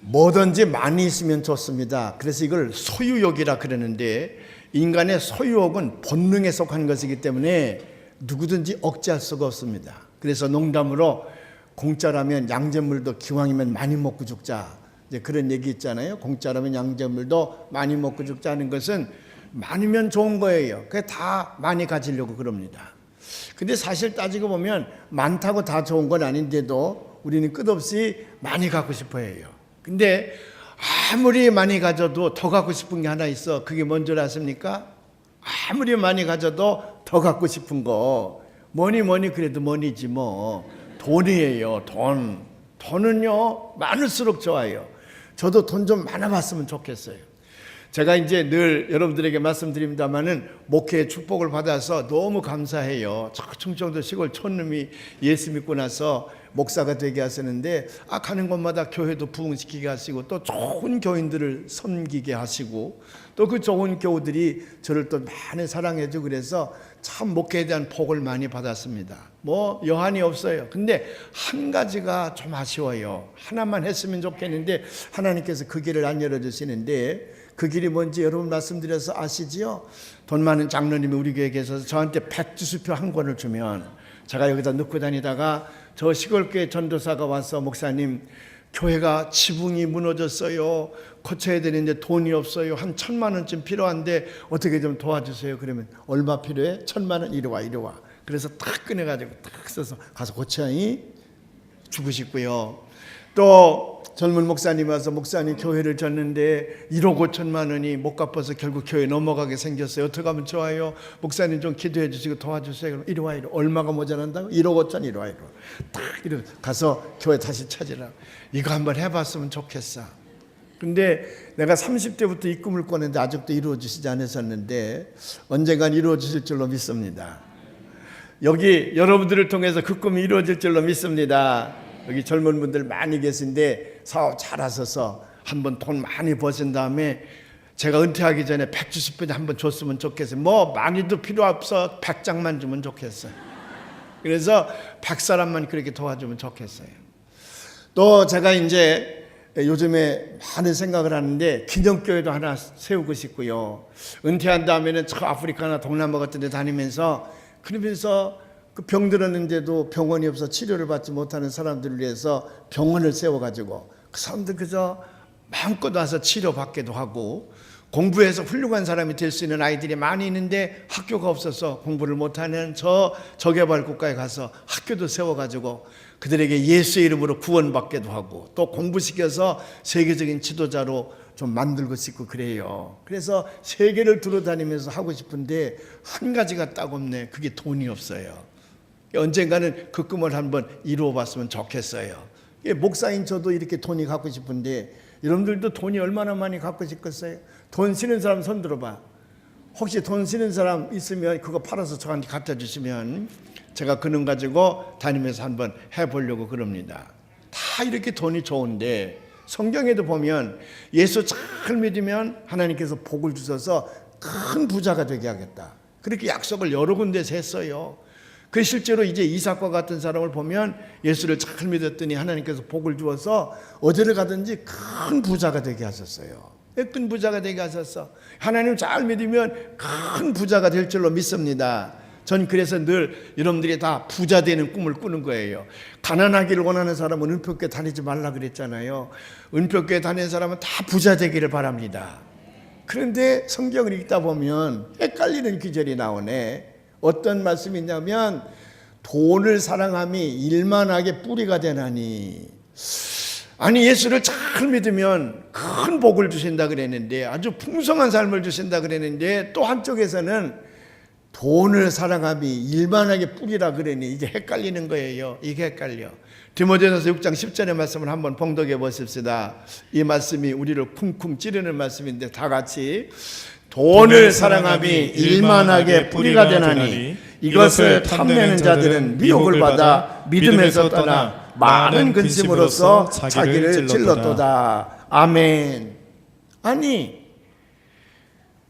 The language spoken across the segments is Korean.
뭐든지 많이 있으면 좋습니다. 그래서 이걸 소유욕이라 그러는데, 인간의 소유욕은 본능에 속한 것이기 때문에 누구든지 억제할 수가 없습니다. 그래서 농담으로 공짜라면 양잿물도 기왕이면 많이 먹고 죽자, 이제 그런 얘기 있잖아요. 공짜라면 양잿물도 많이 먹고 죽자는 것은 많으면 좋은 거예요. 그게 다 많이 가지려고 그럽니다. 근데 사실 따지고 보면 많다고 다 좋은 건 아닌데도 우리는 끝없이 많이 갖고 싶어 해요. 근데 아무리 많이 가져도 더 갖고 싶은 게 하나 있어. 그게 뭔 줄 아십니까? 아무리 많이 가져도 더 갖고 싶은 거, 뭐니 그래도 뭐니지 뭐, 돈이에요. 돈은요 많을수록 좋아요. 저도 돈 좀 많아봤으면 좋겠어요. 제가 이제 늘 여러분들에게 말씀드립니다마는 목회의 축복을 받아서 너무 감사해요. 저 충청도 시골 촌놈이 예수 믿고 나서 목사가 되게 하시는데, 가는 곳마다 교회도 부흥시키게 하시고, 또 좋은 교인들을 섬기게 하시고, 또 그 좋은 교우들이 저를 또 많이 사랑해주고, 그래서 참 목회에 대한 복을 많이 받았습니다. 뭐 여한이 없어요. 근데 한 가지가 좀 아쉬워요. 하나만 했으면 좋겠는데 하나님께서 그 길을 안 열어주시는데, 그 길이 뭔지 여러분 말씀드려서 아시지요? 돈 많은 장로님이 우리 교회에 계셔서 저한테 백지수표 한 권을 주면 제가 여기다 넣고 다니다가 저 시골교회 전도사가 와서, 목사님 교회가 지붕이 무너졌어요, 고쳐야 되는데 돈이 없어요, 한 1,000만 원쯤 필요한데 어떻게 좀 도와주세요. 그러면 얼마 필요해? 1,000만 원. 이리 와. 그래서 탁 꺼내가지고 탁 써서 가서 고쳐이 주고 싶고요. 또 젊은 목사님 와서, 목사님 교회를 졌는데 1억 5천만 원이 못 갚아서 결국 교회 넘어가게 생겼어요. 어떻게 하면 좋아요? 목사님 좀 기도해 주시고 도와주세요. 그럼 이리 와. 얼마가 모자란다고? 1억 5천. 이리 와. 딱 이리 가서 교회 다시 찾으라. 이거 한번 해봤으면 좋겠어. 근데 내가 30대부터 이 꿈을 꿨는데 아직도 이루어지지 않았었는데 언젠간 이루어지실 줄로 믿습니다. 여기 여러분들을 통해서 그 꿈이 이루어질 줄로 믿습니다. 여기 젊은 분들 많이 계신데 사업 잘하셔서 한번 돈 많이 버신 다음에 제가 은퇴하기 전에 170분 한번 줬으면 좋겠어요. 뭐 많이도 필요 없어. 100장만 주면 좋겠어요. 그래서 100사람만 그렇게 도와주면 좋겠어요. 또 제가 이제 요즘에 많은 생각을 하는데 기념교회도 하나 세우고 싶고요. 은퇴한 다음에는 저 아프리카나 동남아 같은 데 다니면서, 그러면서 그 병들었는데도 병원이 없어 치료를 받지 못하는 사람들을 위해서 병원을 세워가지고 그 사람들 그저 마음껏 와서 치료받기도 하고, 공부해서 훌륭한 사람이 될 수 있는 아이들이 많이 있는데 학교가 없어서 공부를 못하는 저개발 국가에 가서 학교도 세워가지고 그들에게 예수의 이름으로 구원받기도 하고, 또 공부시켜서 세계적인 지도자로 좀 만들고 싶고 그래요. 그래서 세계를 돌아다니면서 하고 싶은데 한 가지가 딱 없네. 그게 돈이 없어요. 언젠가는 그 꿈을 한번 이루어 봤으면 좋겠어요. 목사인 저도 이렇게 돈이 갖고 싶은데 여러분들도 돈이 얼마나 많이 갖고 싶겠어요? 돈 쓰는 사람 손 들어봐. 혹시 돈 쓰는 사람 있으면 그거 팔아서 저한테 갖다 주시면 제가 그놈 가지고 다니면서 한번 해보려고 그럽니다. 다 이렇게 돈이 좋은데 성경에도 보면 예수 잘 믿으면 하나님께서 복을 주셔서 큰 부자가 되게 하겠다, 그렇게 약속을 여러 군데서 했어요. 그 실제로 이제 이삭과 같은 사람을 보면 예수를 잘 믿었더니 하나님께서 복을 주어서 어디를 가든지 큰 부자가 되게 하셨어요. 큰 부자가 되게 하셨어. 하나님 잘 믿으면 큰 부자가 될 줄로 믿습니다. 전 그래서 늘 여러분들이 다 부자 되는 꿈을 꾸는 거예요. 가난하기를 원하는 사람은 은평교회 다니지 말라 그랬잖아요. 은평교회 다니는 사람은 다 부자 되기를 바랍니다. 그런데 성경을 읽다 보면 헷갈리는 구절이 나오네. 어떤 말씀이 있냐면 돈을 사랑함이 일만하게 뿌리가 되나니. 아니 예수를 잘 믿으면 큰 복을 주신다 그랬는데, 아주 풍성한 삶을 주신다 그랬는데, 또 한쪽에서는 돈을 사랑함이 일만하게 뿌리라 그러니 이게 헷갈리는 거예요. 이게 헷갈려. 디모데전서 6장 10절의 말씀을 한번 봉독해 보십시다. 이 말씀이 우리를 쿵쿵 찌르는 말씀인데 다 같이, 돈을 사랑함이 일만하게 뿌리가 되나니 이것을 탐내는 자들은 미혹을 받아 믿음에서 떠나 많은 근심으로써 자기를 찔렀도다. 아멘. 아니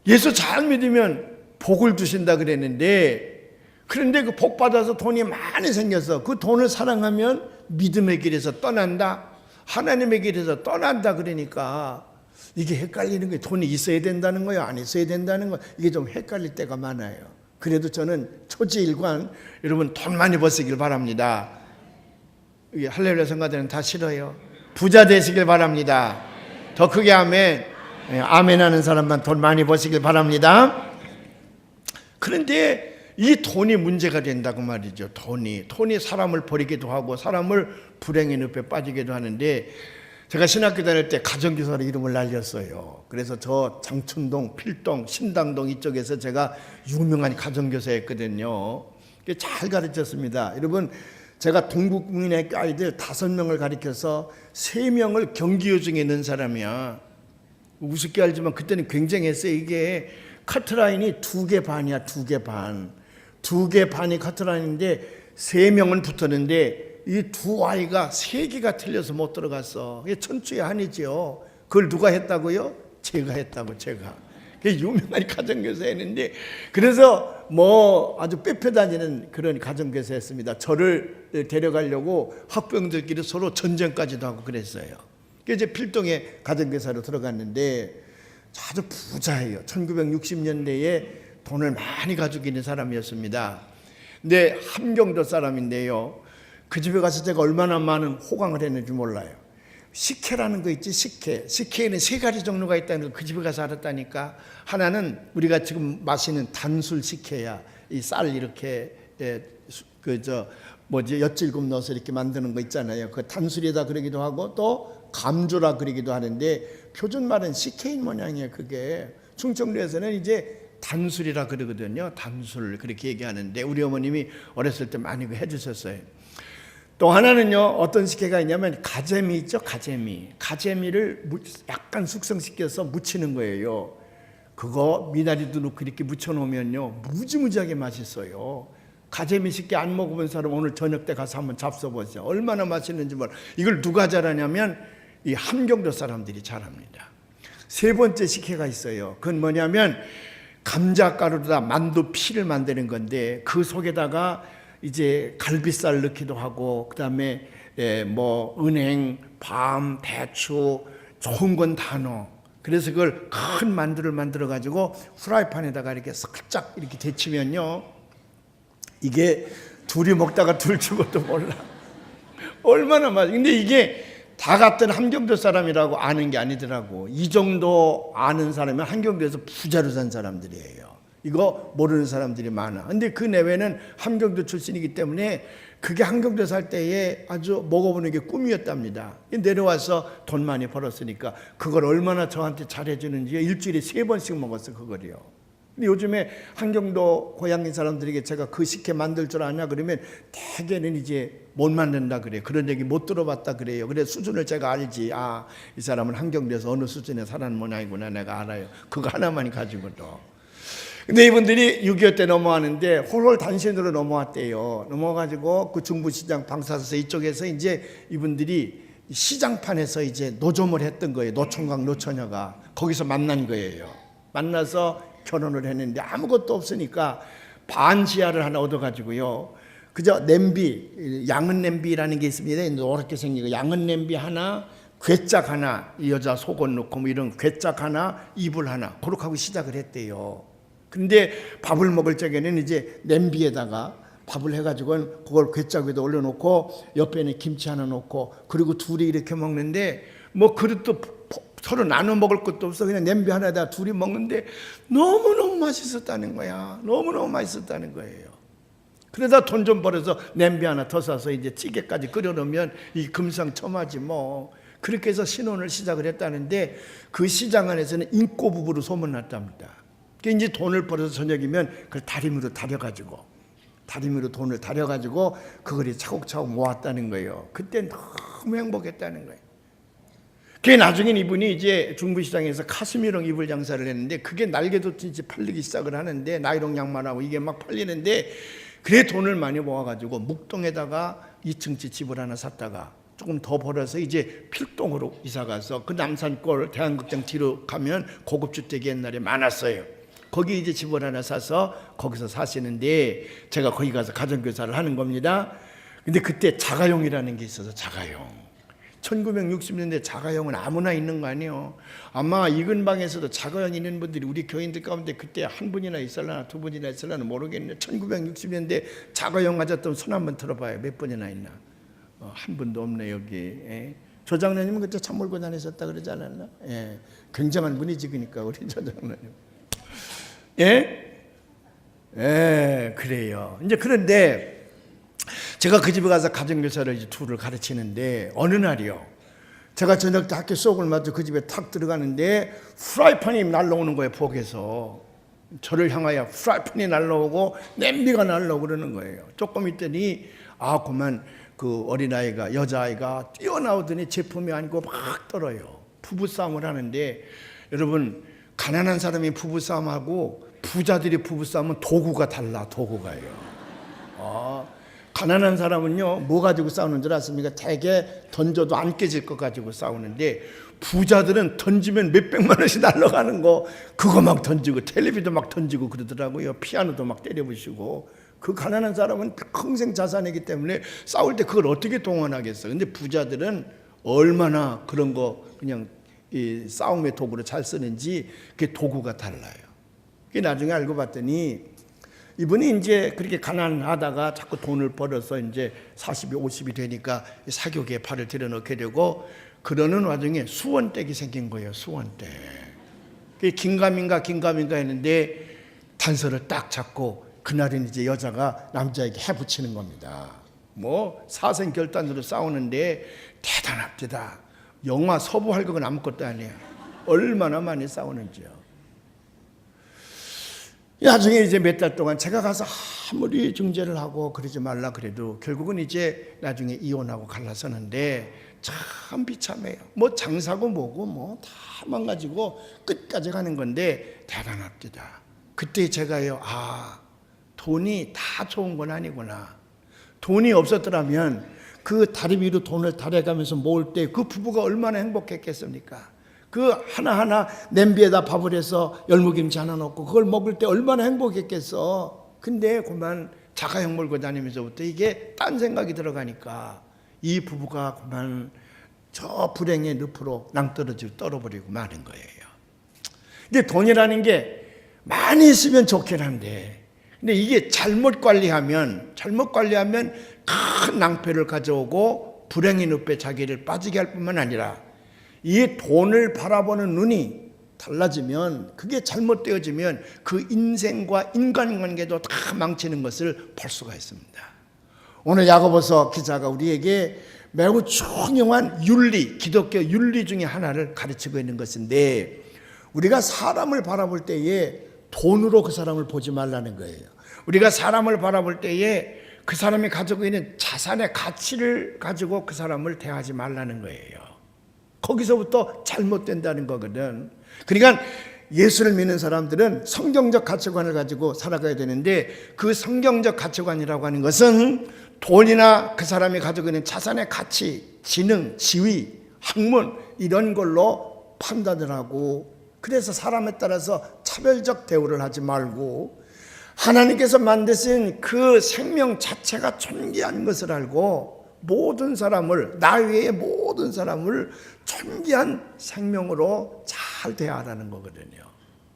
예수 잘 믿으면 복을 주신다 그랬는데, 그런데 그 복 받아서 돈이 많이 생겨서 그 돈을 사랑하면 믿음의 길에서 떠난다. 하나님의 길에서 떠난다 그러니까 이게 헷갈리는 거예요. 돈이 있어야 된다는 거예요, 안 있어야 된다는 거예요. 이게 좀 헷갈릴 때가 많아요. 그래도 저는 초지일관, 여러분 돈 많이 버시길 바랍니다. 이게 할렐루야 성가대는 다 싫어요. 부자 되시길 바랍니다. 더 크게 아멘. 아멘 하는 사람만 돈 많이 버시길 바랍니다. 그런데 이 돈이 문제가 된다고 말이죠. 돈이 사람을 버리기도 하고 사람을 불행의 늪에 빠지기도 하는데, 제가 신학교 다닐 때 가정교사로 이름을 날렸어요. 그래서 저 장춘동, 필동, 신당동 이쪽에서 제가 유명한 가정교사였거든요. 잘 가르쳤습니다. 여러분, 제가 동국민학교 아이들 5명을 가르쳐서 3명을 경기요중에 넣은 사람이야. 우습게 알지만 그때는 굉장했어요. 이게 커트라인이 2개 반이야. 2개 반. 2개 반이 커트라인인데 3명은 붙었는데 이 2아이가 3개가 틀려서 못 들어갔어. 이게 천추의 한이죠. 그걸 누가 했다고요? 제가 했다고, 제가. 유명한 가정교사였는데, 그래서 뭐 아주 뺏겨 다니는 그런 가정교사였습니다. 저를 데려가려고 학부형들끼리 서로 전쟁까지도 하고 그랬어요. 그래서 이제 필동에 가정교사로 들어갔는데 아주 부자예요. 1960년대에 돈을 많이 가지고 있는 사람이었습니다. 근데 함경도 사람인데요, 그 집에 가서 제가 얼마나 많은 호강을 했는지 몰라요. 식혜라는 거 있지, 식혜. 식혜에는 3가지 종류가 있다는 걸 그 집에 가서 알았다니까. 하나는 우리가 지금 마시는 단술 식혜야. 이 쌀 이렇게 엿질금 넣어서 이렇게 만드는 거 있잖아요. 그 단술이다 그러기도 하고 또 감주라 그러기도 하는데, 표준 말은 식혜인 모양이에요. 그게 충청도에서는 이제 단술이라 그러거든요. 단술 그렇게 얘기하는데, 우리 어머님이 어렸을 때 많이 해주셨어요. 또 하나는요, 어떤 식혜가 있냐면 가재미 있죠, 가재미를 약간 숙성시켜서 무치는 거예요. 그거 미나리도 넣고 이렇게 무쳐놓으면요 무지무지하게 맛있어요. 가재미 식혜 안 먹어본 사람 오늘 저녁 때 가서 한번 잡숴보세요. 얼마나 맛있는지 몰라. 이걸 누가 잘하냐면 이 함경도 사람들이 잘합니다. 3번째 식혜가 있어요. 그건 뭐냐면 감자가루로다 만두 피를 만드는 건데, 그 속에다가 이제 갈비살 넣기도 하고, 그 다음에 뭐 은행, 밤, 배추, 좋은 건 다 넣어. 그래서 그걸 큰 만두를 만들어 가지고 프라이팬에다가 이렇게 살짝 이렇게 데치면요, 이게 둘이 먹다가 둘 죽어도 몰라. 얼마나 맛있어. 근데 이게 다 같은 함경도 사람이라고 아는 게 아니더라고. 이 정도 아는 사람은 함경도에서 부자로 산 사람들이에요. 이거 모르는 사람들이 많아. 근데 그 내외는 함경도 출신이기 때문에 그게 함경도 살 때에 아주 먹어보는 게 꿈이었답니다. 내려와서 돈 많이 벌었으니까 그걸 얼마나 저한테 잘해주는지 일주일에 3번씩 먹었어, 그거를요. 근데 요즘에 함경도 고향인 사람들에게 제가 그 식혜 만들 줄 아냐 그러면 대개는 이제 못 만든다 그래요. 그런 얘기 못 들어봤다 그래요. 그래서 수준을 제가 알지. 아, 이 사람은 함경도에서 어느 수준에 사는 모양이구나 내가 알아요. 그거 하나만 가지고도. 근데 이분들이 6.25 때 넘어왔는데 홀홀 단신으로 넘어왔대요. 넘어가지고 그 중부시장 방사서 이쪽에서 이제 이분들이 시장판에서 이제 노점을 했던 거예요. 노총각 노처녀가 거기서 만난 거예요. 만나서 결혼을 했는데 아무것도 없으니까 반지하를 하나 얻어가지고요, 그저 냄비, 양은 냄비라는 게 있습니다. 노랗게 생긴 거, 양은 냄비 하나, 괴짝 하나, 이 여자 속옷 넣고 뭐 이런 괴짝 하나, 이불 하나, 그렇게 하고 시작을 했대요. 근데 밥을 먹을 적에는 이제 냄비에다가 밥을 해가지고 그걸 괴짝 위에다 올려놓고 옆에는 김치 하나 놓고, 그리고 둘이 이렇게 먹는데 뭐 그릇도 서로 나눠 먹을 것도 없어. 그냥 냄비 하나에다 둘이 먹는데 너무너무 맛있었다는 거야. 너무너무 맛있었다는 거예요. 그러다 돈 좀 벌어서 냄비 하나 더 사서 이제 찌개까지 끓여놓으면 이 금상첨화지 뭐. 그렇게 해서 신혼을 시작을 했다는데, 그 시장 안에서는 인꼬 부부로 소문났답니다. 이제 돈을 벌어서 저녁이면 그걸 다리미로 돈을 다려가지고 그걸 차곡차곡 모았다는 거예요. 그때 너무 행복했다는 거예요. 그게 나중엔 이분이 이제 중부시장에서 카스미롱 이불 장사를 했는데, 그게 날개도 이제 팔리기 시작을 하는데, 나이롱 양말하고 이게 막 팔리는데, 그래 돈을 많이 모아가지고 묵동에다가 2층집 집을 하나 샀다가 조금 더 벌어서 이제 필동으로 이사가서, 그 남산골 대한극장 뒤로 가면 고급주택이 옛날에 많았어요. 거기 이제 집을 하나 사서 거기서 사시는데, 제가 거기 가서 가정교사를 하는 겁니다. 근데 그때 자가용이라는 게 있어서 1960년대 자가용은 아무나 있는 거 아니에요. 아마 이 근방에서도 자가용 있는 분들이 우리 교인들 가운데 그때 한 분이나 있을라나 두 분이나 있을라나 모르겠네. 1960년대 자가용 가졌던 손 한번 들어봐요. 몇 분이나 있나? 한 분도 없네 여기. 예. 조 장로님은 그때 차 몰고 다니셨다 그러지 않았나? 예. 굉장한 분이지 그러니까 우리 조 장로님. 예? 예, 그래요. 이제 그런데 제가 그 집에 가서 가정교사를 이제 둘을 가르치는데 어느 날이요. 제가 저녁 때 학교 수업을 마치고 그 집에 탁 들어가는데 프라이팬이 날라오는 거예요. 부엌에서. 저를 향하여 프라이팬이 날라오고 냄비가 날라오고 그러는 거예요. 조금 있더니 그만 그 어린아이가 여자아이가 뛰어나오더니 제품이 아니고 막 떨어요. 부부싸움을 하는데 여러분 가난한 사람이 부부싸움하고 부자들이 부부싸움은 도구가 달라. 도구가요. 가난한 사람은요 뭐 가지고 싸우는 줄 아십니까? 대개 던져도 안 깨질 것 가지고 싸우는데 부자들은 던지면 몇백만 원씩 날아가는 거 그거 막 던지고 텔레비도 막 던지고 그러더라고요. 피아노도 막 때려부시고. 그 가난한 사람은 평생 자산이기 때문에 싸울 때 그걸 어떻게 동원하겠어. 근데 부자들은 얼마나 그런 거 그냥 이 싸움의 도구로 잘 쓰는지 그게 도구가 달라요. 그게 나중에 알고 봤더니 이분이 이제 그렇게 가난하다가 자꾸 돈을 벌어서 이제 40이 50이 되니까 사교계에 팔을 들여놓게 되고 그러는 와중에 수원댁이 생긴 거예요. 수원댁. 긴가민가 했는데 단서를 딱 잡고 그날은 이제 여자가 남자에게 해붙이는 겁니다. 뭐 사생결단으로 싸우는데 대단합니다. 영화 서부활극은 아무것도 아니에요. 얼마나 많이 싸우는지요. 나중에 이제 몇 달 동안 제가 가서 아무리 중재를 하고 그러지 말라 그래도 결국은 이제 나중에 이혼하고 갈라서는데 참 비참해요. 뭐 장사고 뭐고 뭐 다 망가지고 끝까지 가는 건데 대단합니다. 그때 제가요 돈이 다 좋은 건 아니구나. 돈이 없었더라면 그 다리 위로 돈을 달아가면서 모을 때 그 부부가 얼마나 행복했겠습니까? 그 하나하나 냄비에다 밥을 해서 열무김치 하나 넣고 그걸 먹을 때 얼마나 행복했겠어. 근데 그만 자가용 몰고 다니면서부터 이게 딴 생각이 들어가니까 이 부부가 그만 저 불행의 늪으로 낭떠러지로 떨어버리고 마는 거예요. 근데 돈이라는 게 많이 있으면 좋긴 한데 근데 이게 잘못 관리하면 큰 낭패를 가져오고 불행의 늪에 자기를 빠지게 할 뿐만 아니라 이 돈을 바라보는 눈이 달라지면 그게 잘못되어지면 그 인생과 인간관계도 다 망치는 것을 볼 수가 있습니다. 오늘 야고보서 기자가 우리에게 매우 중요한 윤리, 기독교 윤리 중에 하나를 가르치고 있는 것인데 우리가 사람을 바라볼 때에 돈으로 그 사람을 보지 말라는 거예요. 우리가 사람을 바라볼 때에 그 사람이 가지고 있는 자산의 가치를 가지고 그 사람을 대하지 말라는 거예요. 거기서부터 잘못된다는 거거든. 그러니까 예수를 믿는 사람들은 성경적 가치관을 가지고 살아가야 되는데 그 성경적 가치관이라고 하는 것은 돈이나 그 사람이 가지고 있는 자산의 가치, 지능, 지위, 학문 이런 걸로 판단을 하고 그래서 사람에 따라서 차별적 대우를 하지 말고 하나님께서 만드신 그 생명 자체가 존귀한 것을 알고 모든 사람을 나 외의 모든 사람을 존귀한 생명으로 잘 대하라는 거거든요.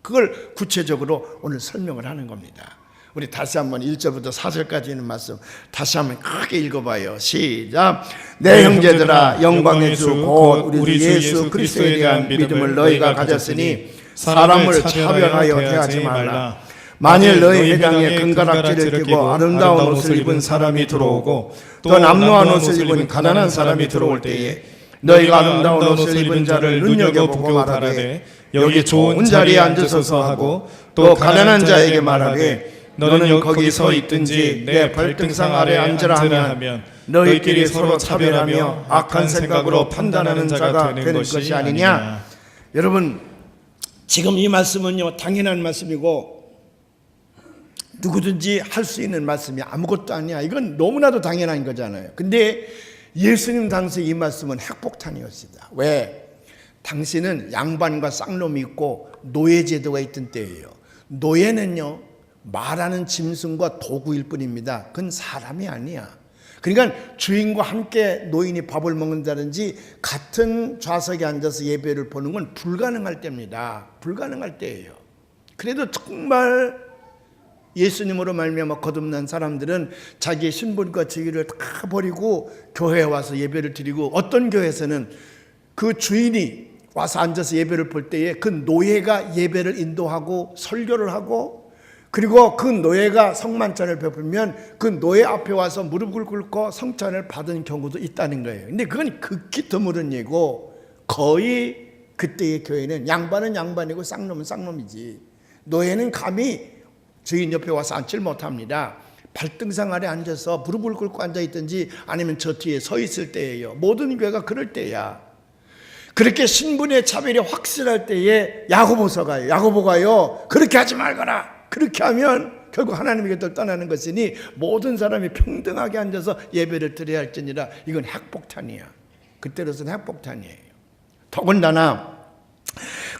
그걸 구체적으로 오늘 설명을 하는 겁니다. 우리 다시 한번 1절부터 4절까지 있는 말씀 다시 한번 크게 읽어봐요. 시작. 내 형제들아 영광의 주 곧 우리 주 예수 그리스도에 대한 믿음을 너희가 가졌으니 사람을 차별하여 대하지 말라. 만일 너희 회당에 금가락지를 끼고 아름다운 옷을 입은 사람이 들어오고 또 남루한 옷을 입은 가난한 사람이 들어올 때에 너희가 아름다운 옷을 입은 자를 눈여겨보고 말하되 여기 좋은 자리에 앉으소서 하고 또 가난한 자에게 말하되 너는 거기 서 있든지 내 발등상 아래 앉으라 하면 너희끼리 서로 차별하며 악한 생각으로 판단하는 자가 되는 것이 아니냐. 여러분 지금 이 말씀은요 당연한 말씀이고 누구든지 할 수 있는 말씀이 아무것도 아니야. 이건 너무나도 당연한 거잖아요. 근데 예수님 당시 이 말씀은 핵폭탄이었습니다. 왜? 당시는 양반과 쌍놈이 있고 노예제도가 있던 때예요. 노예는요 말하는 짐승과 도구일 뿐입니다. 그건 사람이 아니야. 그러니까 주인과 함께 노인이 밥을 먹는다든지 같은 좌석에 앉아서 예배를 보는 건 불가능할 때입니다. 불가능할 때예요. 그래도 정말 예수님으로 말미암아 거듭난 사람들은 자기의 신분과 지위를 다 버리고 교회에 와서 예배를 드리고, 어떤 교회에서는 그 주인이 와서 앉아서 예배를 볼 때에 그 노예가 예배를 인도하고 설교를 하고, 그리고 그 노예가 성만찬을 베풀면 그 노예 앞에 와서 무릎을 꿇고 성찬을 받은 경우도 있다는 거예요. 근데 그건 극히 드물은 예고, 거의 그때의 교회는 양반은 양반이고 쌍놈은 쌍놈이지, 노예는 감히 주인 옆에 와서 앉질 못합니다. 발등상 아래 앉아서 무릎을 꿇고 앉아있든지 아니면 저 뒤에 서 있을 때예요. 모든 교회가 그럴 때야. 그렇게 신분의 차별이 확실할 때에 야고보가요 그렇게 하지 말거라. 그렇게 하면 결국 하나님의 곁을 떠나는 것이니 모든 사람이 평등하게 앉아서 예배를 드려야 할지니라. 이건 핵폭탄이야. 그때로서는 핵폭탄이에요. 더군다나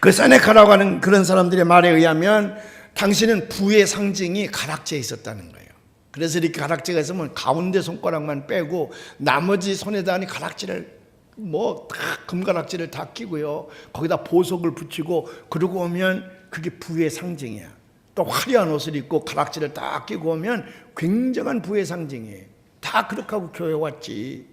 그 세네카라고 하는 그런 사람들의 말에 의하면 당신은 부의 상징이 가락지에 있었다는 거예요. 그래서 이렇게 가락지가 있으면 가운데 손가락만 빼고 나머지 손에다 가락지를 다 금가락지를 다 끼고요, 거기다 보석을 붙이고 그러고 오면 그게 부의 상징이야. 또 화려한 옷을 입고 가락지를 딱 끼고 오면 굉장한 부의 상징이에요. 다 그렇게 하고 교회 왔지.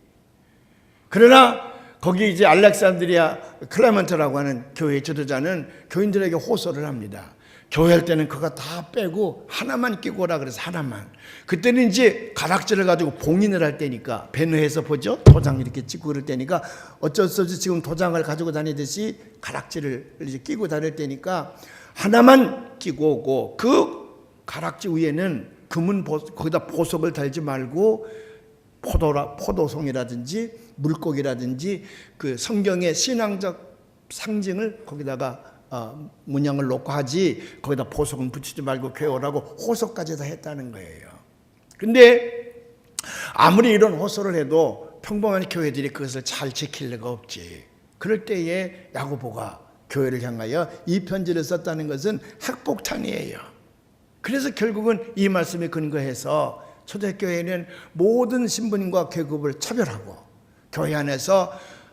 그러나 거기 이제 알렉산드리아 클레멘트라고 하는 교회 지도자는 교인들에게 호소를 합니다. 교회할 때는 그거 다 빼고 하나만 끼고 오라 그래서 하나만. 그때는 이제 가락지를 가지고 봉인을 할 때니까, 배너에서 보죠? 도장 이렇게 찍고 그럴 때니까 어쩔 수 없이 지금 도장을 가지고 다니듯이 가락지를 이제 끼고 다닐 때니까 하나만 끼고 오고, 그 가락지 위에는 거기다 보석을 달지 말고 포도송이라든지 물고기라든지 그 성경의 신앙적 상징을 거기다가 문양을 놓고 하지, 거기다 보석은 붙이지 말고 교회 오라고 호소까지 다 했다는 거예요. 근데 아무리 이런 호소를 해도 평범한 교회들이 그것을 잘 지킬 리가 없지. 그럴 때에 야고보가 교회를 향하여 이 편지를 썼다는 것은 핵폭탄이에요. 그래서 결국은 이 말씀에 근거해서 초대교회는 모든 신분과 계급을 차별하고 교회 안에서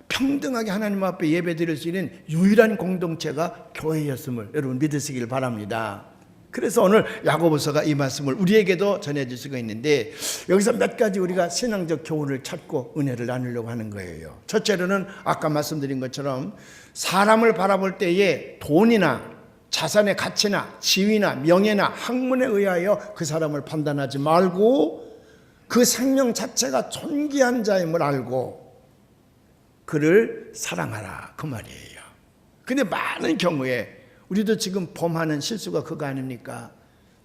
평등하게 하나님 앞에 예배드릴 수 있는 유일한 공동체가 교회였음을 여러분 믿으시길 바랍니다. 그래서 오늘 야고보서가 이 말씀을 우리에게도 전해줄 수가 있는데, 여기서 몇 가지 우리가 신앙적 교훈을 찾고 은혜를 나누려고 하는 거예요. 첫째로는 아까 말씀드린 것처럼 사람을 바라볼 때에 돈이나 자산의 가치나 지위나 명예나 학문에 의하여 그 사람을 판단하지 말고 그 생명 자체가 존귀한 자임을 알고 그를 사랑하라, 그 말이에요. 근데 많은 경우에 우리도 지금 범하는 실수가 그거 아닙니까?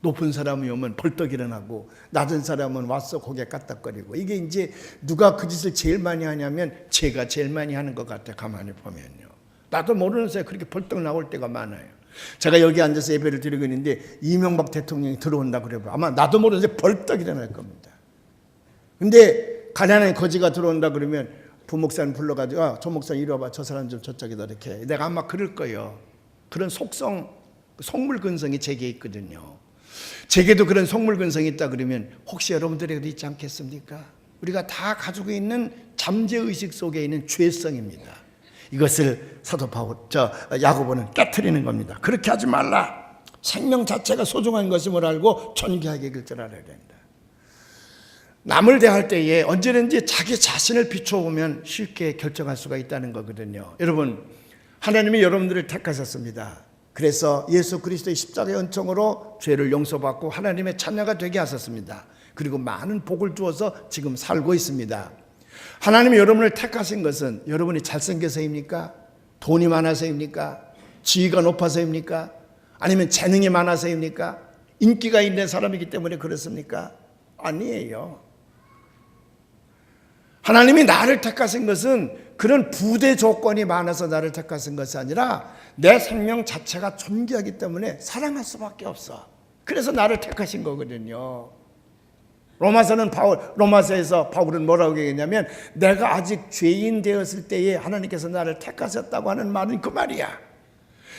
높은 사람이 오면 벌떡 일어나고 낮은 사람은 와서 고개 까딱거리고, 이게 이제 누가 그 짓을 제일 많이 하냐면 제가 제일 많이 하는 것 같아요. 가만히 보면요, 나도 모르는 사이에 그렇게 벌떡 나올 때가 많아요. 제가 여기 앉아서 예배를 드리고 있는데 이명박 대통령이 들어온다 그래요. 아마 나도 모르는 사이에 벌떡 일어날 겁니다. 근데 가난한 거지가 들어온다 그러면 부목사님 불러가지고 조 목사님 이리 와봐, 저 사람 좀 저쪽에다 이렇게. 내가 아마 그럴 거예요. 그런 속물근성이 제게 있거든요. 제게도 그런 속물근성이 있다 그러면 혹시 여러분들에게도 있지 않겠습니까? 우리가 다 가지고 있는 잠재의식 속에 있는 죄성입니다. 이것을 사도 야고보는 깨트리는 겁니다. 그렇게 하지 말라. 생명 자체가 소중한 것임을 알고 존귀하게 여길 줄 알아야 된다. 남을 대할 때에 언제든지 자기 자신을 비춰보면 쉽게 결정할 수가 있다는 거거든요. 여러분, 하나님이 여러분들을 택하셨습니다. 그래서 예수 그리스도의 십자가의 은총으로 죄를 용서받고 하나님의 자녀가 되게 하셨습니다. 그리고 많은 복을 주어서 지금 살고 있습니다. 하나님이 여러분을 택하신 것은 여러분이 잘생겨서입니까? 돈이 많아서입니까? 지위가 높아서입니까? 아니면 재능이 많아서입니까? 인기가 있는 사람이기 때문에 그렇습니까? 아니에요. 하나님이 나를 택하신 것은 그런 부대 조건이 많아서 나를 택하신 것이 아니라 내 생명 자체가 존귀하기 때문에 사랑할 수밖에 없어. 그래서 나를 택하신 거거든요. 로마서에서 바울은 뭐라고 얘기했냐면, 내가 아직 죄인 되었을 때에 하나님께서 나를 택하셨다고 하는 말은 그 말이야.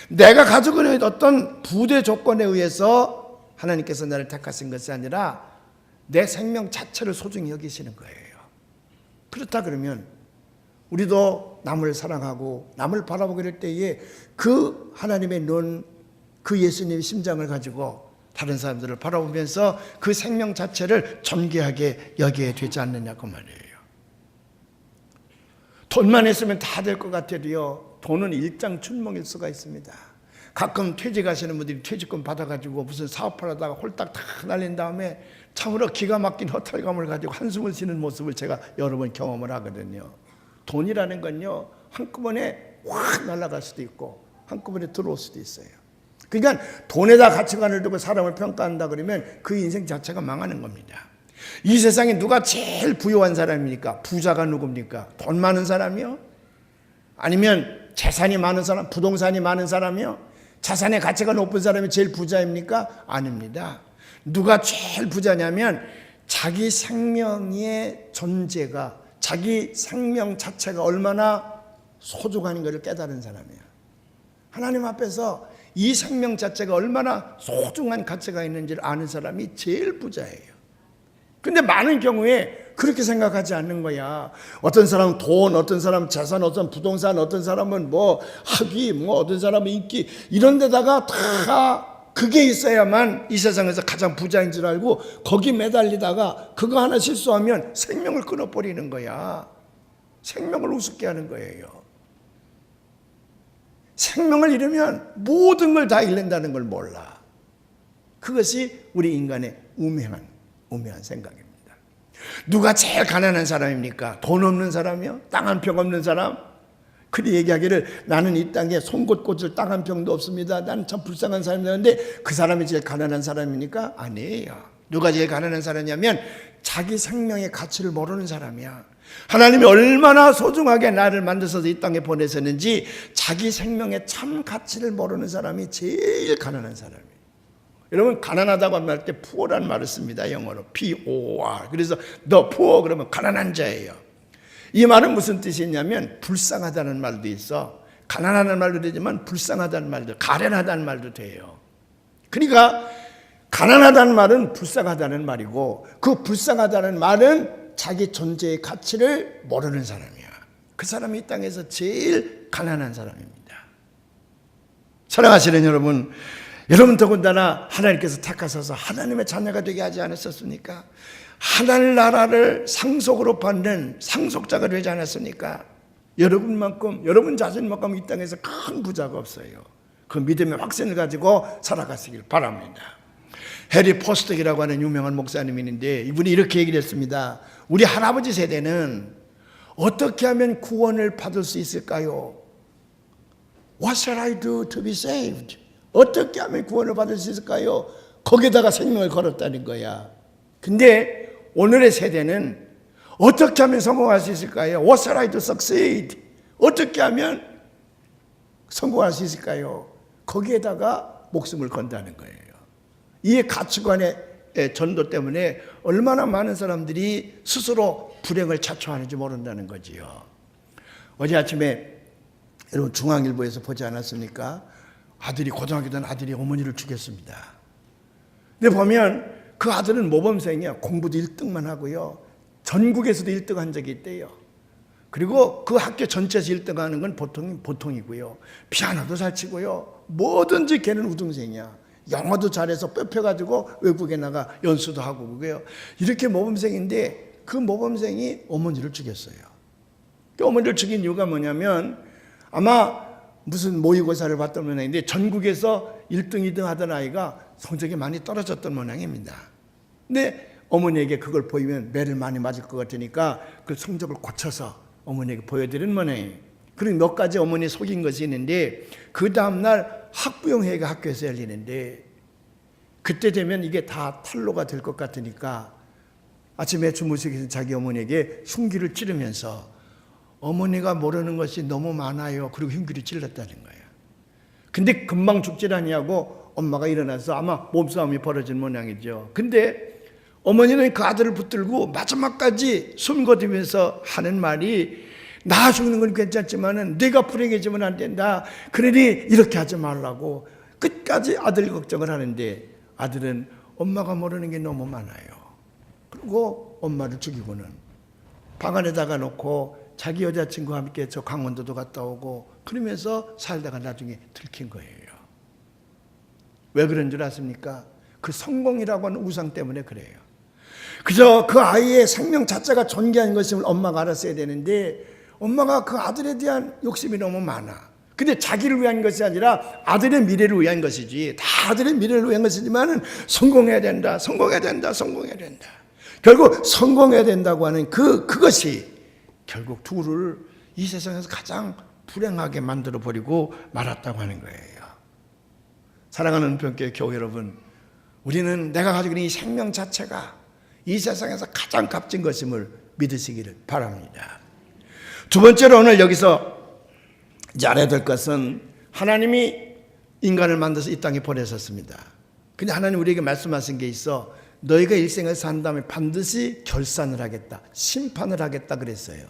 내가 가지고 있는 어떤 부대 조건에 의해서 하나님께서 나를 택하신 것이 아니라 내 생명 자체를 소중히 여기시는 거예요. 그렇다 그러면 우리도 남을 사랑하고 남을 바라보게 될 때에 그 하나님의 눈, 그 예수님의 심장을 가지고 다른 사람들을 바라보면서 그 생명 자체를 존귀하게 여겨야 되지 않느냐고 말이에요. 돈만 있으면 다 될 것 같아도요, 돈은 일장춘몽일 수가 있습니다. 가끔 퇴직하시는 분들이 퇴직금 받아가지고 무슨 사업하려다가 홀딱 다 날린 다음에 참으로 기가 막힌 허탈감을 가지고 한숨을 쉬는 모습을 제가 여러 번 경험을 하거든요. 돈이라는 건요, 한꺼번에 확 날아갈 수도 있고 한꺼번에 들어올 수도 있어요. 그러니까 돈에다 가치관을 두고 사람을 평가한다 그러면 그 인생 자체가 망하는 겁니다. 이 세상에 누가 제일 부유한 사람입니까? 부자가 누굽니까? 돈 많은 사람이요? 아니면 재산이 많은 사람, 부동산이 많은 사람이요? 자산의 가치가 높은 사람이 제일 부자입니까? 아닙니다. 누가 제일 부자냐면 자기 생명의 존재가, 자기 생명 자체가 얼마나 소중한 것을 깨달은 사람이야. 하나님 앞에서 이 생명 자체가 얼마나 소중한 가치가 있는지를 아는 사람이 제일 부자예요. 근데 많은 경우에 그렇게 생각하지 않는 거야. 어떤 사람은 돈, 어떤 사람은 재산, 어떤 부동산, 어떤 사람은 뭐 학위, 어떤 사람은 인기, 이런 데다가 다 그게 있어야만 이 세상에서 가장 부자인 줄 알고 거기 매달리다가 그거 하나 실수하면 생명을 끊어버리는 거야. 생명을 우습게 하는 거예요. 생명을 잃으면 모든 걸 다 잃는다는 걸 몰라. 그것이 우리 인간의 우매한 생각입니다. 누가 제일 가난한 사람입니까? 돈 없는 사람이요? 땅 한 평 없는 사람? 그리 얘기하기를 나는 이 땅에 송곳 꽂을 땅 한 평도 없습니다. 나는 참 불쌍한 사람이었는데 그 사람이 제일 가난한 사람입니까? 아니에요. 누가 제일 가난한 사람이냐면 자기 생명의 가치를 모르는 사람이야. 하나님이 얼마나 소중하게 나를 만드셔서 이 땅에 보내셨는지 자기 생명의 참 가치를 모르는 사람이 제일 가난한 사람이에요. 여러분, 가난하다고 할 때 poor라는 말을 씁니다. 영어로 P-O-R. 그래서 the poor 그러면 가난한 자예요. 이 말은 무슨 뜻이 있냐면 불쌍하다는 말도 있어. 가난하다는 말도 되지만 불쌍하다는 말도, 가련하다는 말도 돼요. 그러니까 가난하다는 말은 불쌍하다는 말이고 그 불쌍하다는 말은 자기 존재의 가치를 모르는 사람이야. 그 사람이 이 땅에서 제일 가난한 사람입니다. 사랑하시는 여러분, 여러분 더군다나 하나님께서 택하셔서 하나님의 자녀가 되게 하지 않으셨습니까? 하나님 나라를 상속으로 받는 상속자가 되지 않았습니까? 여러분 자신만큼 이 땅에서 큰 부자가 없어요. 그 믿음의 확신을 가지고 살아가시길 바랍니다. 해리 포스텍이라고 하는 유명한 목사님이 있는데 이분이 이렇게 얘기를 했습니다. 우리 할아버지 세대는 어떻게 하면 구원을 받을 수 있을까요? What shall I do to be saved? 어떻게 하면 구원을 받을 수 있을까요? 거기다가 생명을 걸었다는 거야. 근데 오늘의 세대는 어떻게 하면 성공할 수 있을까요? What shall I do to succeed? 어떻게 하면 성공할 수 있을까요? 거기에다가 목숨을 건다는 거예요. 이 가치관의 전도 때문에 얼마나 많은 사람들이 스스로 불행을 자초하는지 모른다는 거지요. 어제 아침에 여러분 중앙일보에서 보지 않았습니까? 아들이 고등학교 된 아들이 어머니를 죽였습니다. 근데 보면 그 아들은 모범생이야. 공부도 1등만 하고요. 전국에서도 1등 한 적이 있대요. 그리고 그 학교 전체에서 1등 하는 건 보통이고요. 피아노도 잘 치고요. 뭐든지 걔는 우등생이야. 영어도 잘해서 뽑혀가지고 외국에 나가 연수도 하고 그게요. 이렇게 모범생인데 그 모범생이 어머니를 죽였어요. 그 어머니를 죽인 이유가 뭐냐면 아마 무슨 모의고사를 봤던 모양인데 전국에서 1등, 2등 하던 아이가 성적이 많이 떨어졌던 모양입니다. 근데 어머니에게 그걸 보이면 매를 많이 맞을 것 같으니까 그 성적을 고쳐서 어머니에게 보여드린 모양이에요. 그리고 몇 가지 어머니 속인 것이 있는데 그 다음날 학부형회의가 학교에서 열리는데 그때 되면 이게 다 탄로가 될 것 같으니까 아침에 주무시기 전에 자기 어머니에게 흉기를 찌르면서 어머니가 모르는 것이 너무 많아요. 그리고 흉기를 찔렀다는 거예요. 근데 금방 죽질 아니하고 엄마가 일어나서 아마 몸싸움이 벌어진 모양이죠. 근데 어머니는 그 아들을 붙들고 마지막까지 숨 거두면서 하는 말이 나 죽는 건 괜찮지만은 내가 불행해지면 안 된다. 그러니 이렇게 하지 말라고 끝까지 아들 걱정을 하는데 아들은 엄마가 모르는 게 너무 많아요. 그리고 엄마를 죽이고는 방 안에다가 놓고 자기 여자친구와 함께 저 강원도도 갔다 오고 그러면서 살다가 나중에 들킨 거예요. 왜 그런 줄 아십니까? 그 성공이라고 하는 우상 때문에 그래요. 그저 그 아이의 생명 자체가 존귀한 것임을 엄마가 알았어야 되는데 엄마가 그 아들에 대한 욕심이 너무 많아. 근데 자기를 위한 것이 아니라 아들의 미래를 위한 것이지. 다 아들의 미래를 위한 것이지만 성공해야 된다, 성공해야 된다, 성공해야 된다. 결국 성공해야 된다고 하는 그것이 결국 둘을 이 세상에서 가장 불행하게 만들어버리고 말았다고 하는 거예요. 사랑하는 은평교회 교회 여러분, 우리는 내가 가지고 있는 이 생명 자체가 이 세상에서 가장 값진 것임을 믿으시기를 바랍니다. 두 번째로 오늘 여기서 이제 알아야 될 것은 하나님이 인간을 만들어서 이 땅에 보내셨습니다. 근데 하나님 우리에게 말씀하신 게 있어. 너희가 일생을 산 다음에 반드시 결산을 하겠다, 심판을 하겠다 그랬어요.